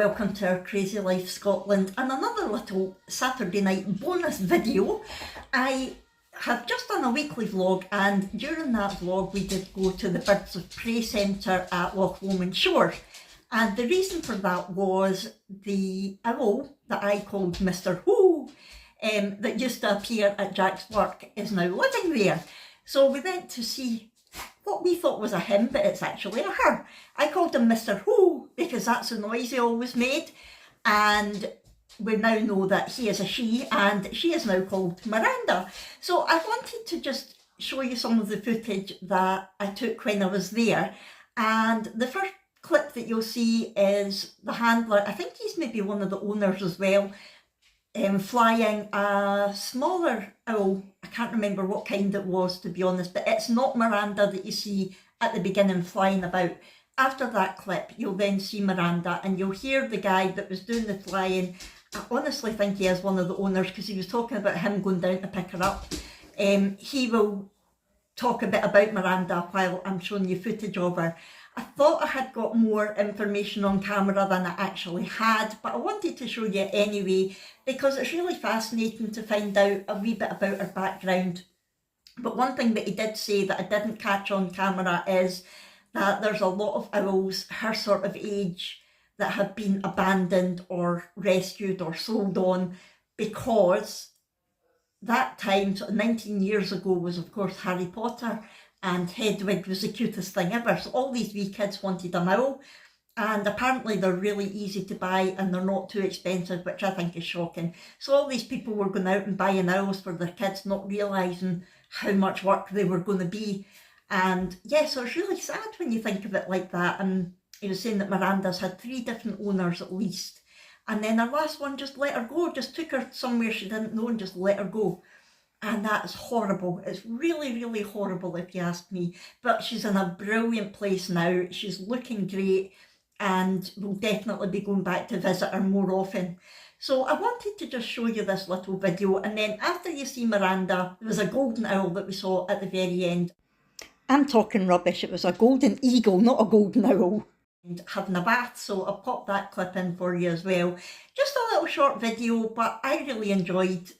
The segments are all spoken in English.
welcome to our Crazy Life Scotland and another little Saturday night bonus video. I have just done a weekly vlog, and during that vlog we did go to the Birds of Prey Centre at Loch Lomond Shores, and the reason for that was the owl that I called Mr. Who that used to appear at Jack's work is now living there. So we went to see what we thought was a him, but it's actually a her. I called him Mr. Who because that's the noise he always made, and we now know that he is a she, and she is now called Miranda. So I wanted to just show you some of the footage that I took when I was there, and the first clip that you'll see is the handler, I think he's maybe one of the owners as well, flying a smaller owl. I can't remember what kind it was, to be honest, but it's not Miranda that you see at the beginning flying about. After that clip, you'll then see Miranda, and you'll hear the guy that was doing the flying. I honestly think he is one of the owners, because he was talking about him going down to pick her up. He will talk a bit about Miranda while I'm showing you footage of her. I thought I had got more information on camera than I actually had, but I wanted to show you anyway because it's really fascinating to find out a wee bit about her background. But one thing that he did say that I didn't catch on camera is that there's a lot of owls her sort of age that have been abandoned or rescued or sold on, because that time, so 19 years ago, was of course Harry Potter, and Hedwig was the cutest thing ever. So all these wee kids wanted an owl, and apparently they're really easy to buy and they're not too expensive, which I think is shocking. So all these people were going out and buying owls for their kids, not realising how much work they were going to be. And yeah, so it's really sad when you think of it like that. And he was saying that Miranda's had 3 different owners at least, and then her last one just let her go, just took her somewhere she didn't know and just let her go. And that's horrible. It's really, really horrible if you ask me. But she's in a brilliant place now. She's looking great, and we'll definitely be going back to visit her more often. So I wanted to just show you this little video, and then after you see Miranda, there was a golden owl that we saw at the very end. I'm talking rubbish. It was a golden eagle, not a golden owl. And having a bath, so I'll pop that clip in for you as well. Just a little short video, but I really enjoyed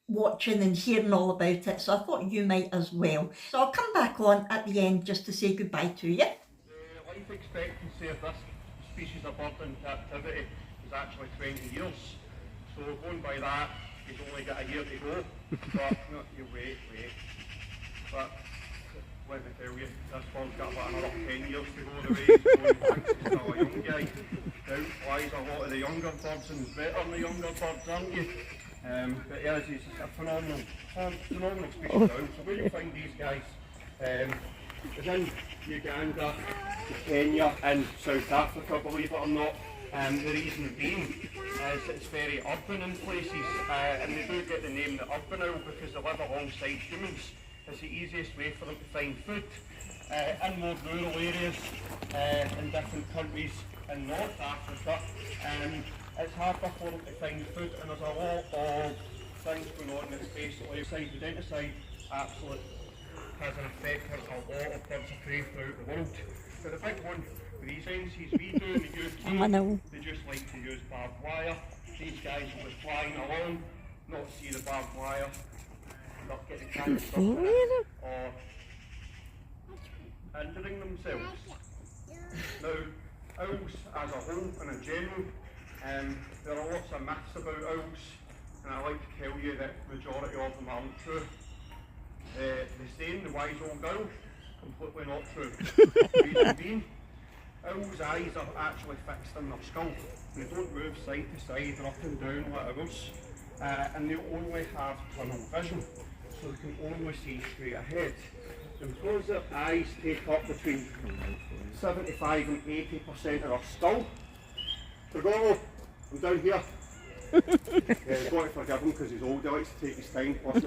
watching and hearing all about it, so I thought you might as well. So I'll come back on at the end just to say goodbye to you. The life expectancy of this species of bird in captivity is actually 20 years. So going by that, you've only got a year to go. But no, you wait. But let me tell you, this bird's got about another 10 years to go the way he's going. Thanks, he's still a young guy. Out flies a lot of the younger birds, and better than the younger birds, aren't you? But yeah, he's a phenomenal species of owl. So where you find these guys is in Uganda, Kenya and South Africa, believe it or not. The reason being is it's very urban in places, and they do get the name the urban owl because they live alongside humans. It's the easiest way for them to find food. In more rural areas, in different countries in North Africa, it's harder for them to find food, and there's a lot of things going on that's basically rodenticide absolutely has an effect on a lot of birds of prey throughout the world. So the big one with these fences we do in the UK, they just like to use barbed wire. These guys will be flying along, not see the barbed wire, not get the camera stuck in it, or injuring themselves. Now, owls as a whole and in general, there are lots of myths about owls, and I like to tell you that the majority of them aren't true. The saying, the wise old owl, completely not true. Reason being, owls' eyes are actually fixed in their skull. They don't move side to side or up and down like ours, and they only have tunnel vision, so they can only see straight ahead. And because their eyes take up between 75 and 80% of their skull, they're going, I'm down here. He's got to forgive him because he's old, he likes to take his time, plus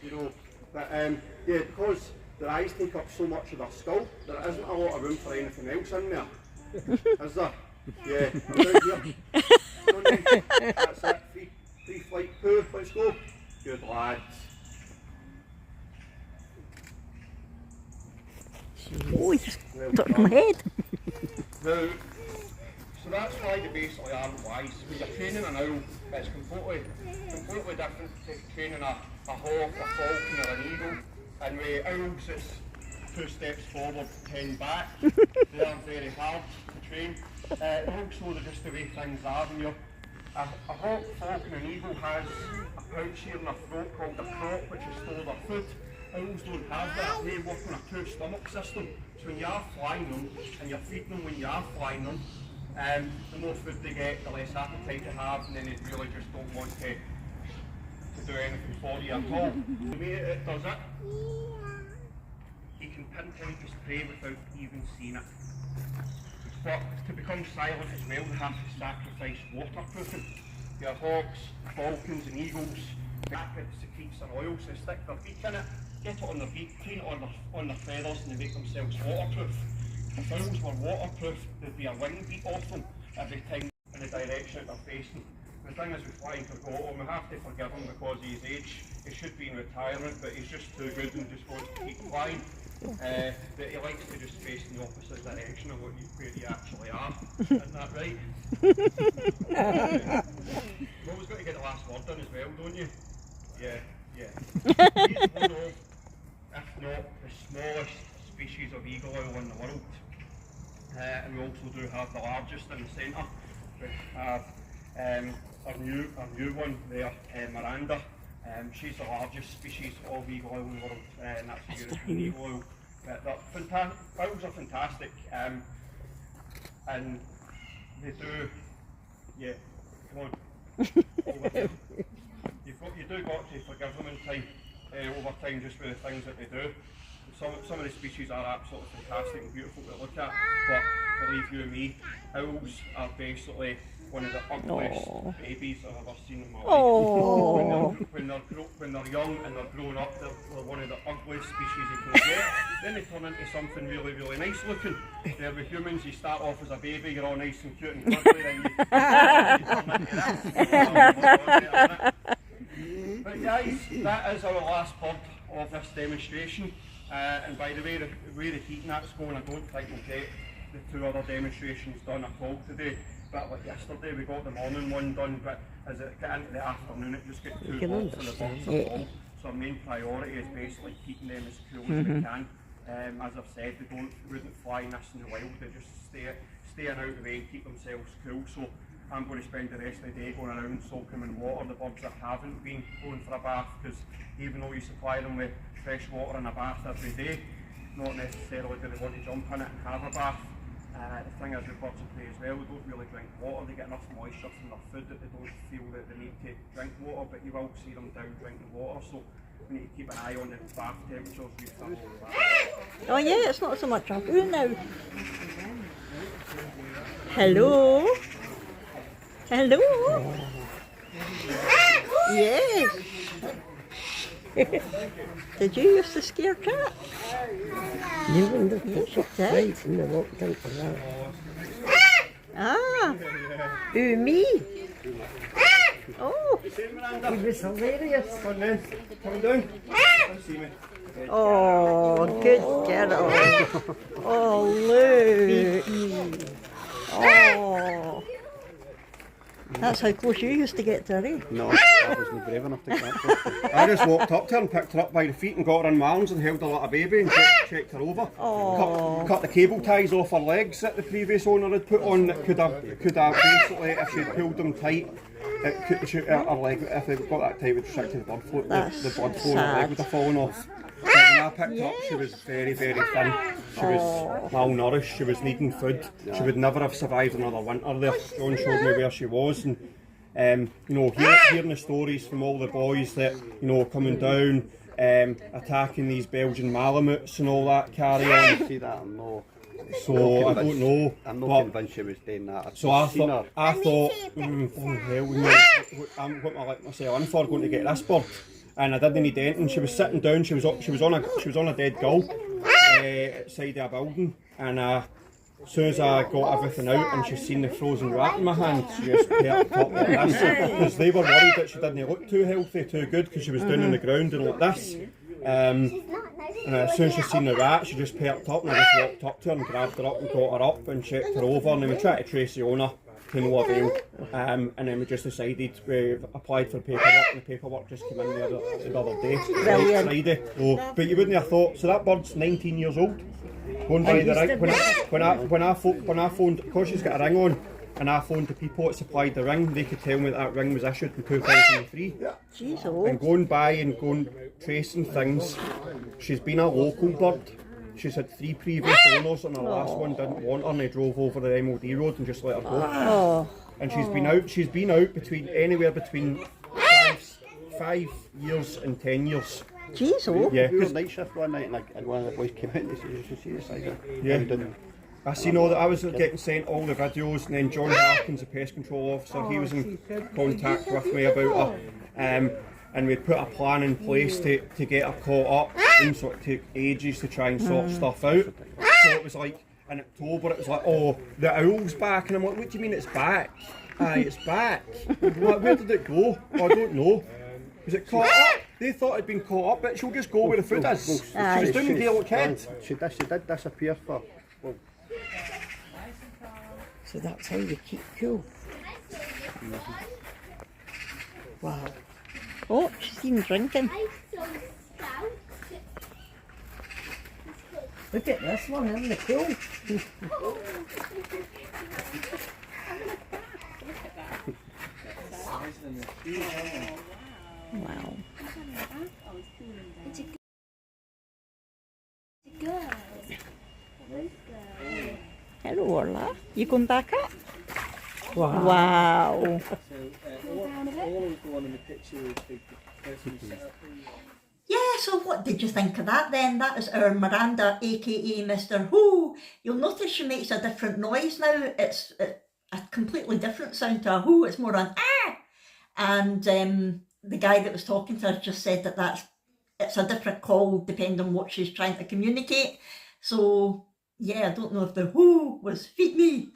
you know. But yeah, because their eyes take up so much of their skull, there isn't a lot of room for anything else in there. Is there? Yeah, I'm down here. That's it, free flight poo, let's go. Good lads. Oh, he's stuck in my head. Now, So that's why they basically aren't wise. When you're training an owl, it's completely different to training a hawk, a falcon or an eagle. And with owls it's 2 steps forward, 10 back. They are very hard to train. Also they're just the way things are. When you're, a hawk, falcon and eagle has a pouch here in their throat called a crop, which is store their food. Owls don't have that. They work on a 2-stomach system. So when you are flying them and you're feeding them when you are flying them, the more food they get, the less appetite they have, and then they really just don't want to do anything for you at all. The way it does it, you can pinpoint his prey without even seeing it. But to become silent as well, they have to sacrifice waterproofing. Your hawks, falcons and eagles, it secretes an oil, so they stick their beak in it, get it on their beak, clean it on their feathers, and they make themselves waterproof. If owls were waterproof, there'd be a wing beat off them every time in the direction that they're facing. The thing is with Flying Forgotten, we have to forgive him because of his age. He should be in retirement, but he's just too good and just wants to keep flying. But he likes to just face in the opposite direction of where you actually are. Isn't that right? You've always got to get the last word in as well, don't you? Yeah. He's one of, if not the smallest species of eagle owl in the world. And we also do have the largest in the centre. We have our new one there, Miranda. She's the largest species of eagle owl in the world, and that's the European eagle owl. Owls are fantastic, and they do, come on. You do got to forgive them in time, over time, just with the things that they do. Some of the species are absolutely fantastic and beautiful to look at, but believe you me, owls are basically one of the ugliest babies I've ever seen in my life. When they're young and they're growing up, they're one of the ugliest species you can get. Then they turn into something really, really nice looking. They're with humans, you start off as a baby, you're all nice and cute and cuddly, then you turn into this. But guys, that is our last bird of this demonstration. And by the way the heating that's going, I don't think we'll get the 2 other demonstrations done at all today. But like yesterday, we got the morning one done, but as it got into the afternoon, it just got too hot for the birds at all. So our main priority is basically keeping them as cool as we can. As I've said, they wouldn't fly in this in the wild, they just stay out of the way and keep themselves cool. So I'm going to spend the rest of the day going around and soaking them in water, the birds that haven't been going for a bath, because even though you supply them with fresh water and a bath every day, not necessarily do they want to jump in it and have a bath. The thing is with birds of prey as well, they don't really drink water, they get enough moisture from their food that they don't feel that they need to drink water, but you will see them down drinking water, so we need to keep an eye on the bath temperatures. Oh yeah, it's not so much a who now. Hello? Hello? Yes. Did you used to scare cats? You wouldn't have put Yes, such lights in the walked out for that. Ah, who, me? Oh, He was hilarious. Come on then, come down. Come see me. oh, good girl. Oh, look. Oh. That's how close you used to get to her, eh? No, I wasn't brave enough to get her. I just walked up to her and picked her up by the feet and got her in my arms and held her like a baby and checked her over. Cut the cable ties off her legs that the previous owner had put on that could have basically, if she'd pulled them tight, it could shoot out her leg. If they got that tight, it would restrict the blood flow. The blood flow in her leg would have fallen off. But when I picked her up, she was very, very thin. She was malnourished, she was needing food. She would never have survived another winter there. John showed me where she was, and you know, hearing the stories from all the boys that, you know, coming down, attacking these Belgian Malamutes and all that carry on. See that? I'm not. So I don't know. I'm not convinced she was doing that. So I thought, hell, you know, what am I letting myself in for going to get this bird? And I didn't need anything. She was sitting down. She was on a dead gull outside of a building. And as soon as I got everything out and she seen the frozen rat in my hand, she just perked up like this. Because they were worried that she didn't look too healthy, too good, because she was down on the ground and like this. And as soon as she seen the rat, she just perked up, and I just walked up to her and grabbed her up and got her up and checked her over, and then we tried to trace the owner to no avail. And then we just decided, we applied for paperwork, and the paperwork just came in the other day, Friday. So, but you wouldn't have thought, so that bird's 19 years old. Going by the ring, when I phoned, because she's got a ring on, and I phoned the people that supplied the ring, they could tell me that ring was issued in 2003. Jeez, oh. And going by and going tracing things, she's been a local bird. She's had 3 previous owners, and the last one didn't want her, and they drove over the MOD road and just let her go. Oh. And she's been out between anywhere between 5 years and 10 years. Jeez, oh. Yeah, We were night shift one night, and one of the boys came in and said, "You should see the size of it." Yeah. I seen all that. I was getting sent all the videos, and then John Harkins, the pest control officer, he was in contact with me about her. And we put a plan in place to get her caught up, and so it took ages to try and sort stuff out. So it was like, in October, it was like, oh, the owl's back, and I'm like, what do you mean it's back? Aye, it's back. Where did it go? Oh, I don't know. Was it caught up? They thought it'd been caught up, but she'll just go where the food is. She was doing the Gaelic Kid. She did disappear for. Well, So that's how you keep cool. Wow. Oh, she's even drinking. Look at this one in the pool. Wow. Hello, Orla. You going back up? Wow. Wow. Yeah, so what did you think of that then? That is our Miranda, aka Mr. Who. You'll notice she makes a different noise now. It's a completely different sound to a who. It's more an ah. And the guy that was talking to her just said that it's a different call depending on what she's trying to communicate. So yeah, I don't know if the who was feed me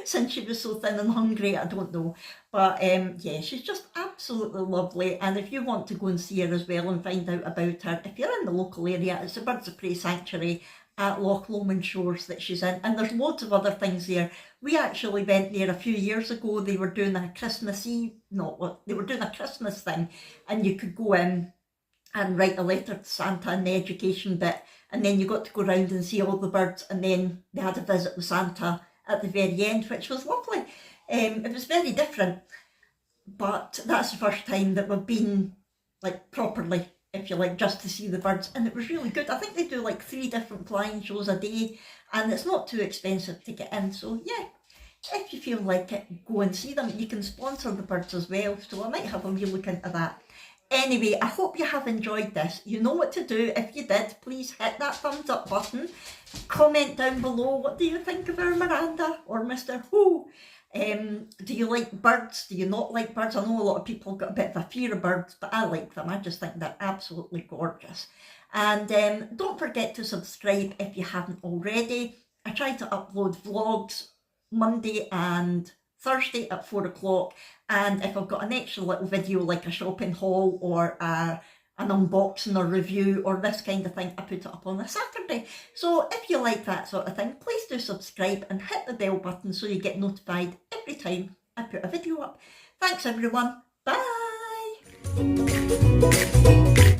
since she was so thin and hungry, I don't know. But yeah, she's just absolutely lovely. And if you want to go and see her as well and find out about her, if you're in the local area, it's the Birds of Prey Sanctuary at Loch Lomond Shores that she's in. And there's loads of other things there. We actually went there a few years ago. They were doing a Christmas thing, and you could go in and write a letter to Santa and the education bit, and then you got to go round and see all the birds, and then they had a visit with Santa at the very end, which was lovely. It was very different, but that's the first time that we've been like properly, if you like, just to see the birds, and it was really good. I think they do like 3 different flying shows a day, and it's not too expensive to get in, so yeah, if you feel like it, go and see them. You can sponsor the birds as well, so I might have a wee look into that. Anyway, I hope you have enjoyed this. You know what to do. If you did, please hit that thumbs up button. Comment down below, what do you think of our Miranda or Mr. Who? Do you like birds? Do you not like birds? I know a lot of people got a bit of a fear of birds, but I like them. I just think they're absolutely gorgeous. And don't forget to subscribe if you haven't already. I try to upload vlogs Monday and Thursday at 4 o'clock, and if I've got an extra little video like a shopping haul or an unboxing or review or this kind of thing, I put it up on a Saturday. So if you like that sort of thing, please do subscribe and hit the bell button so you get notified every time I put a video up. Thanks everyone, bye!